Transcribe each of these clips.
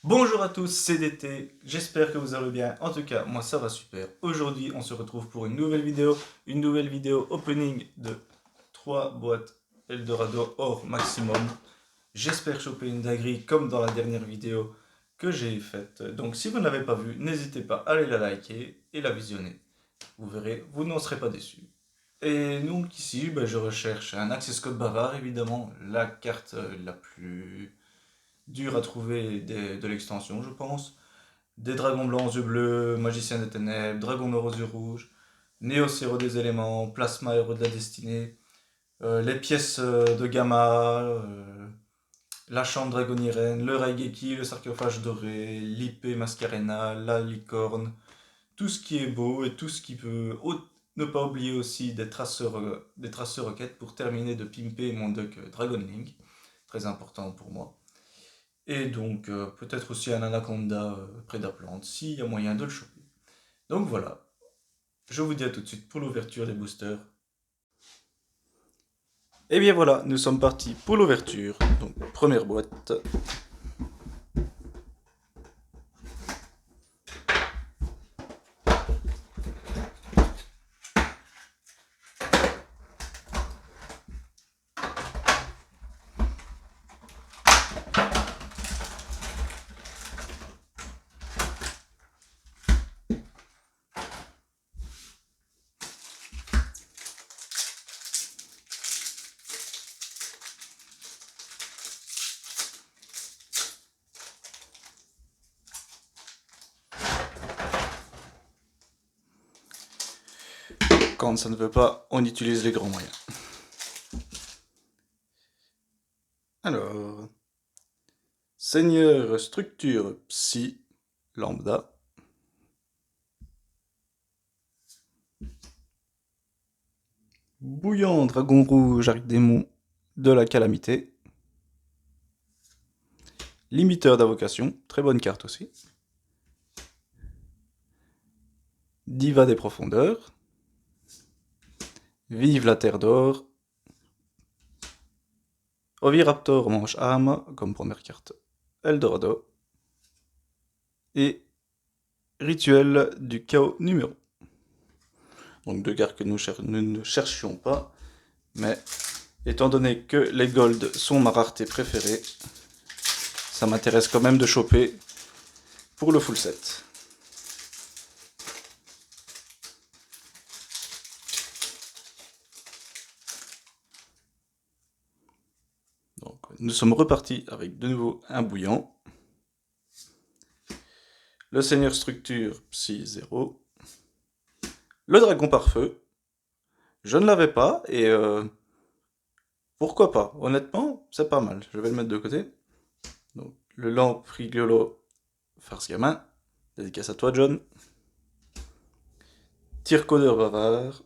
Bonjour à tous, c'est DT, j'espère que vous allez bien. En tout cas, moi ça va super. Aujourd'hui, on se retrouve pour une nouvelle vidéo opening de 3 boîtes Eldorado hors maximum. J'espère choper une dinguerie comme dans la dernière vidéo que j'ai faite. Donc si vous n'avez pas vu, n'hésitez pas à aller la liker et la visionner. Vous verrez, vous n'en serez pas déçus. Et donc ici, je recherche un Access Code bavard, évidemment, la carte la plus dure à trouver de l'extension, je pense. Des dragons blancs aux yeux bleus, magicien des ténèbres, dragon noir aux yeux rouges, Néos héros des éléments, plasma héros de la destinée, les pièces de gamma, la chambre dragonienne, le Raigeki, le sarcophage doré, l'IP Mascarena, la licorne, tout ce qui est beau et tout ce qui peut. Ne pas oublier aussi des traceurs roquettes pour terminer de pimper mon deck Dragon Link, très important pour moi. Et donc peut-être aussi un anaconda près d'Aplante, s'il y a moyen de le choper. Donc voilà, je vous dis à tout de suite pour l'ouverture des boosters. Et bien voilà, nous sommes partis pour l'ouverture. Donc première boîte. Quand ça ne veut pas, on utilise les grands moyens. Alors, Seigneur structure psy lambda. Bouillant dragon rouge arc-démon de la calamité. Limiteur d'invocation, très bonne carte aussi. Diva des profondeurs. Vive la terre d'or. Oviraptor manche âme comme première carte. Eldorado. Et rituel du chaos numéro. Donc deux cartes que nous ne cherchions pas. Mais étant donné que les golds sont ma rareté préférée, ça m'intéresse quand même de choper pour le full set. Donc, nous sommes repartis avec de nouveau un bouillant. Le seigneur structure psy 0. Le dragon par feu. Je ne l'avais pas et pourquoi pas. Honnêtement, c'est pas mal. Je vais le mettre de côté. Donc, le lamp Frigiolo farce gamin. Dédicace à toi, John. Tircodeur bavard.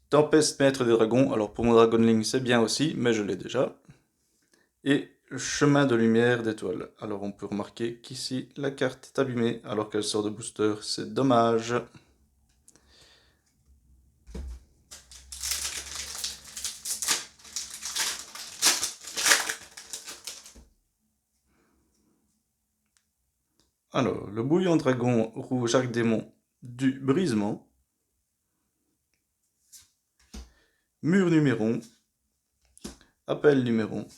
Tempeste maître des dragons. Alors pour mon Dragon Link, c'est bien aussi, mais je l'ai déjà. Et chemin de lumière d'étoiles. Alors on peut remarquer qu'ici la carte est abîmée alors qu'elle sort de booster. C'est dommage. Alors, le bouillant dragon rouge arc-démon du brisement. Mur numéron. Appel numéron.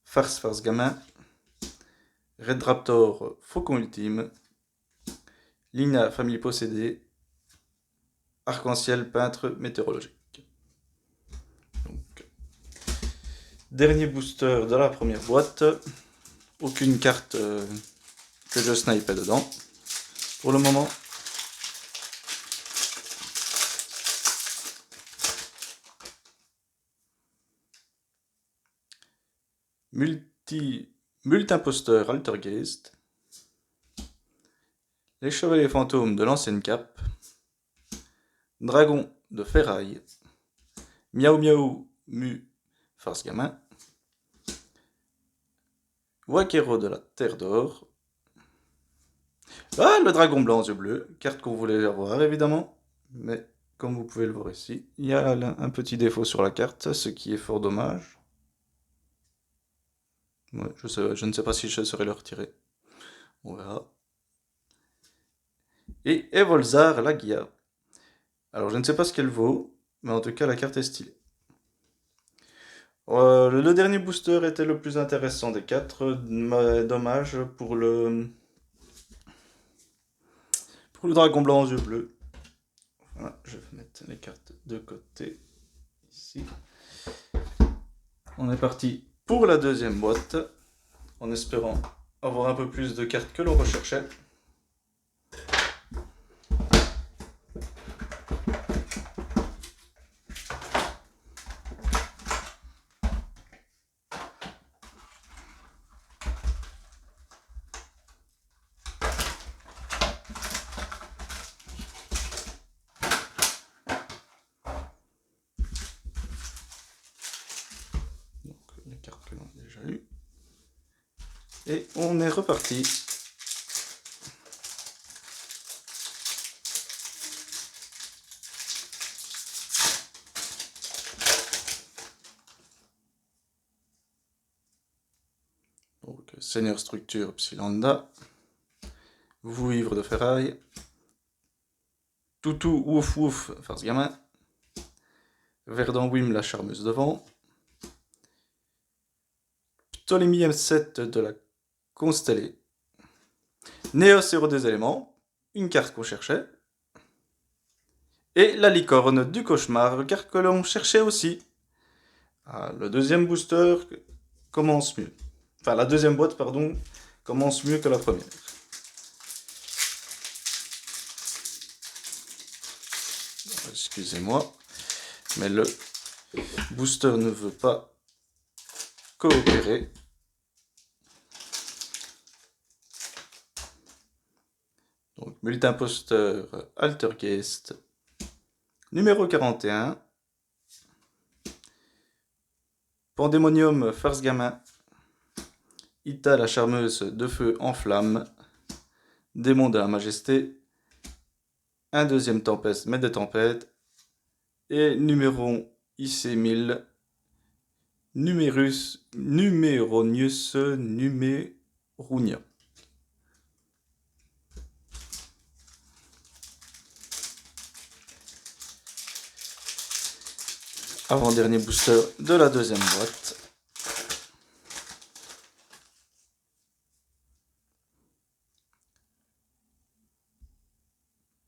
Farce gamin. Red Raptor faucon ultime. Lina famille possédée. Arc-en-ciel peintre météorologique. Donc, dernier booster de la première boîte. Aucune carte que je snipais dedans. Pour le moment. Multi-imposteur Altergeist. Les chevaliers fantômes de l'ancienne cape. Dragon de ferraille. Miaou miaou mu farce gamin. Wakero de la terre d'or. Ah, le dragon blanc aux yeux bleus. Carte qu'on voulait avoir évidemment. Mais comme vous pouvez le voir ici, il y a un petit défaut sur la carte, ce qui est fort dommage. Ouais, je ne sais pas si je saurais le retirer. On verra. Et Evolzar Lagia. Alors, je ne sais pas ce qu'elle vaut, mais en tout cas, la carte est stylée. Le dernier booster était le plus intéressant des quatre. Dommage pour le dragon blanc aux yeux bleus. Voilà, je vais mettre les cartes de côté. Ici. On est parti pour la deuxième boîte, en espérant avoir un peu plus de cartes que l'on recherchait. Les cartes que l'on a déjà eues. Et on est reparti. Donc, Seigneur Structure Psylanda. Vouivre de Ferraille. Toutou Ouf Ouf Farce Gamin. Verdant Wim la Charmeuse de Vent. Ptolémie M7 de la Constellée. Néos Héros des éléments. Une carte qu'on cherchait. Et la licorne du cauchemar, carte que l'on cherchait aussi. Ah, le deuxième booster commence mieux. Enfin, la deuxième boîte, pardon, commence mieux que la première. Excusez-moi, mais le booster ne veut pas coopérer. Donc, multi-imposteur Altergeist, numéro 41. Pandémonium Farce Gamin. Ita la charmeuse de feu en flamme. Démon de la majesté. Un deuxième tempête, mais de tempête. Et numéro IC1000. Numeronius Numerunia. Avant-dernier booster de la deuxième boîte.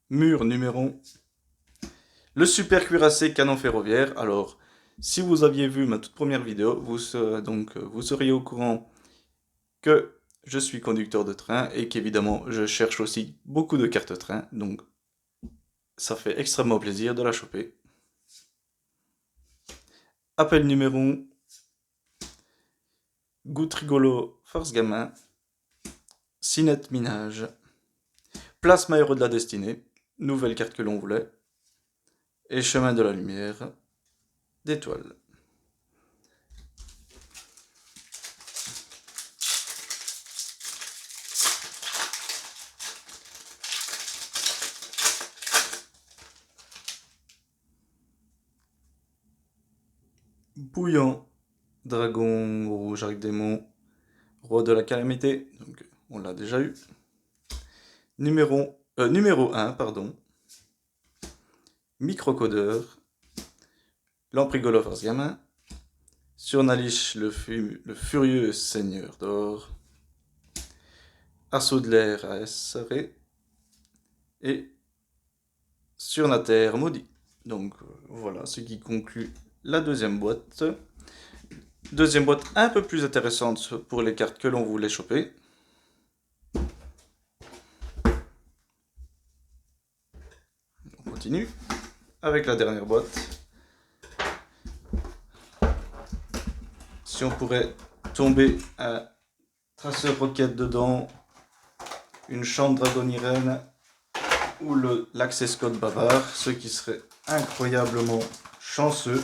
Mur numéro. Le super cuirassé canon ferroviaire. Alors, si vous aviez vu ma toute première vidéo, vous seriez au courant que je suis conducteur de train et qu'évidemment je cherche aussi beaucoup de cartes train. Donc, ça fait extrêmement plaisir de la choper. Appel numéro. Goutrigolo Force Gamin. Sinette Minage. Plasma Héros de la Destinée. Nouvelle carte que l'on voulait. Et Chemin de la Lumière d'étoiles. Bouillant, Dragon Rouge avec Démon, Roi de la Calamité, donc on l'a déjà eu. Numéro 1, pardon. Microcodeur, Lamprigolo Force Gamin, Surnalish le furieux Seigneur d'Or, Assaut de l'air à SRE, et Surnater Maudit. Donc voilà ce qui conclut la deuxième boîte. Deuxième boîte un peu plus intéressante pour les cartes que l'on voulait choper. On continue avec la dernière boîte. Si on pourrait tomber un traceur roquette dedans, une chambre dragonirène ou l'Access Code bavard, ce qui serait incroyablement chanceux,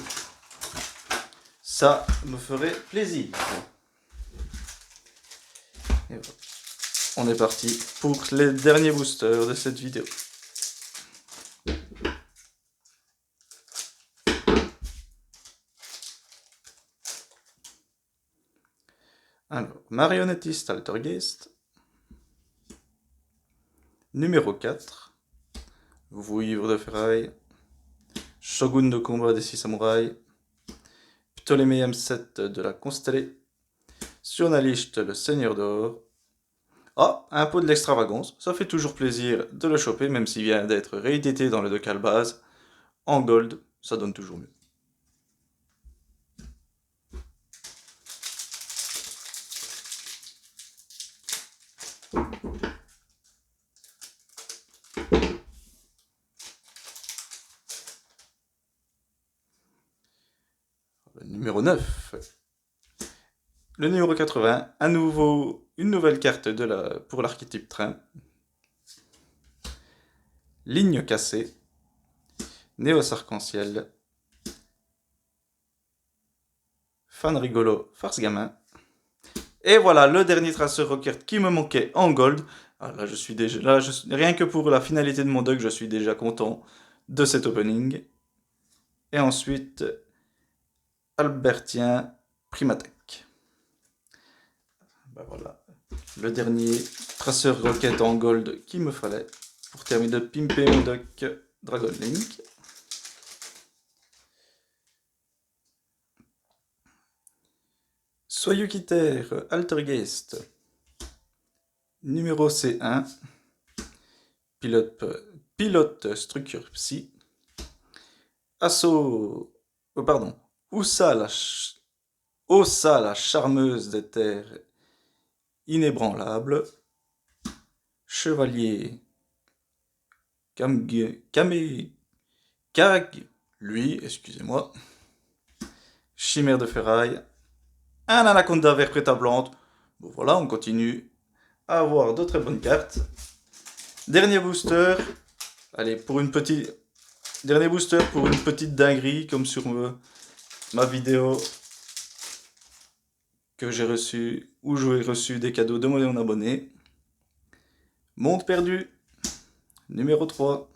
ça me ferait plaisir. Et voilà. On est parti pour les derniers boosters de cette vidéo. Alors, marionnettiste Altergeist. Numéro 4. Vouivre de ferraille. Shogun de combat des 6 samouraïs. Ptoléméem 7 de la constellée. Surnalicht le seigneur d'or. Ah, un pot de l'extravagance, ça fait toujours plaisir de le choper, même s'il vient d'être réédité dans le local base. En gold, ça donne toujours mieux. Le numéro 9. Le numéro 80, une nouvelle carte pour l'archétype train. Ligne cassée. Néos arc-en-ciel. Fan rigolo, farce gamin. Et voilà, le dernier traceur rocket qui me manquait en gold. Ah, là, rien que pour la finalité de mon deck, je suis déjà content de cet opening. Et ensuite, Albertien Primatech. Ben voilà, le dernier traceur rocket en gold qu'il me fallait pour terminer de pimper mon deck Dragon Link. Soyukiter Altergeist. Numéro C1. Pilote structure psy. Assaut. Oh, pardon. Oussa la charmeuse des terres inébranlable. Chevalier. Excusez-moi. Chimère de ferraille. Un anaconda vert prêt à plante. Bon voilà, on continue à avoir de très bonnes cartes. Dernier booster. Allez, dernier booster pour une petite dinguerie, comme sur ma vidéo que j'ai reçue, où j'ai reçu des cadeaux de mon abonné. Monde perdu. Numéro 3.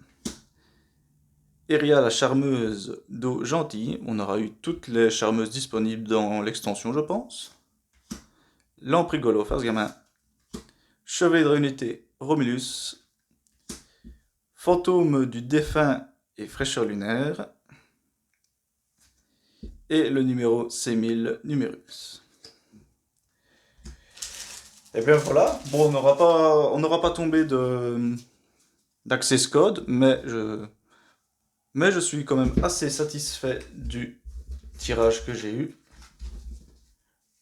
Eria la charmeuse d'eau gentille. On aura eu toutes les charmeuses disponibles dans l'extension, je pense. Lamprigolo, farce gamin. Chevalier de réunité, Romulus. Fantôme du défunt et fraîcheur lunaire. Et le numéro C1000, Numerus. Et bien voilà, bon, on n'aura pas tombé d'access code, mais je suis quand même assez satisfait du tirage que j'ai eu.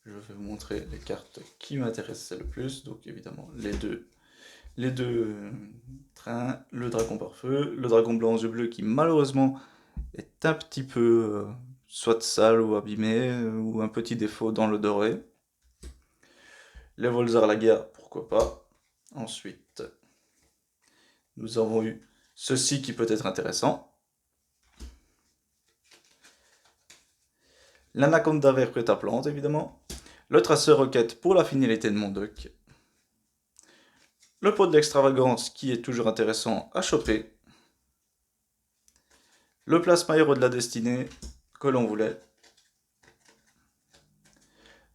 Je vais vous montrer les cartes qui m'intéressaient le plus. Donc évidemment les deux trains, le dragon par feu, le dragon blanc aux yeux bleus qui malheureusement est un petit peu soit sale ou abîmé, ou un petit défaut dans le doré. Les Volzar la guerre, pourquoi pas. Ensuite, nous avons eu ceci qui peut être intéressant. L'anaconda vert prêt à plante, évidemment. Le traceur roquette pour la finalité de mon deck. Le pot de l'extravagance qui est toujours intéressant à choper. Le plasma héros de la destinée que l'on voulait.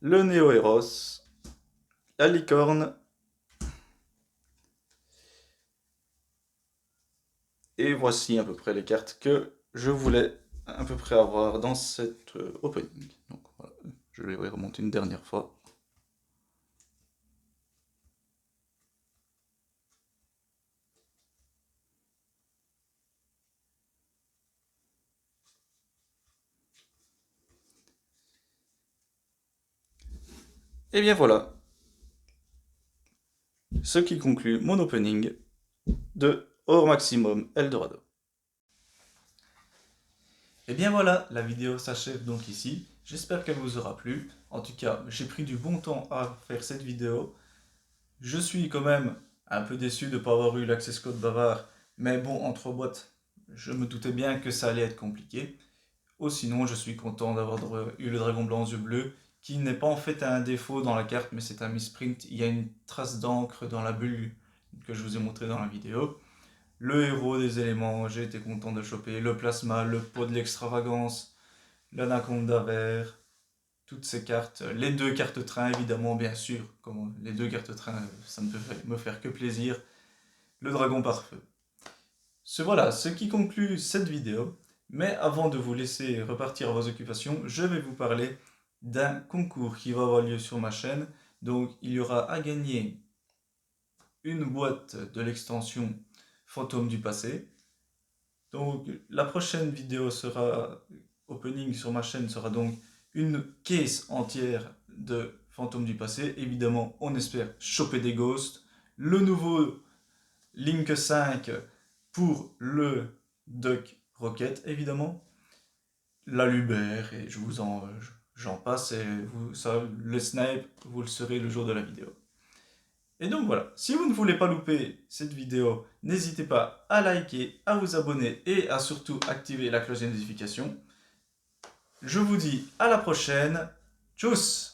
Le Néo Héros. La licorne. Et voici à peu près les cartes que je voulais à peu près avoir dans cette opening. Donc voilà, je vais les remonter une dernière fois. Et bien voilà, ce qui conclut mon opening de Or Maximum Eldorado. Et bien voilà, la vidéo s'achève donc ici. J'espère qu'elle vous aura plu. En tout cas, j'ai pris du bon temps à faire cette vidéo. Je suis quand même un peu déçu de ne pas avoir eu l'access code bavard. Mais bon, en 3 boîtes, je me doutais bien que ça allait être compliqué. Ou sinon, je suis content d'avoir eu le dragon blanc aux yeux bleus, qui n'est pas en fait un défaut dans la carte, mais c'est un misprint. Il y a une trace d'encre dans la bulle que je vous ai montré dans la vidéo. Le héros des éléments, j'ai été content de choper. Le plasma, le pot de l'extravagance, l'anaconda vert. toutes ces cartes, les 2 cartes train évidemment, bien sûr, comme les 2 cartes train, ça ne peut me faire que plaisir, le dragon par feu. Voilà, ce qui conclut cette vidéo, mais avant de vous laisser repartir à vos occupations, je vais vous parler d'un concours qui va avoir lieu sur ma chaîne. Donc il y aura à gagner une boîte de l'extension Fantôme du passé. Donc la prochaine vidéo opening sur ma chaîne sera donc une caisse entière de Fantômes du passé. Évidemment, on espère choper des ghosts. Le nouveau Link 5 pour le Duck Rocket, évidemment. La Luber, et j'en passe, et le snipe, vous le saurez le jour de la vidéo. Et donc voilà, si vous ne voulez pas louper cette vidéo, n'hésitez pas à liker, à vous abonner et à surtout activer la cloche de notification. Je vous dis à la prochaine. Tchuss!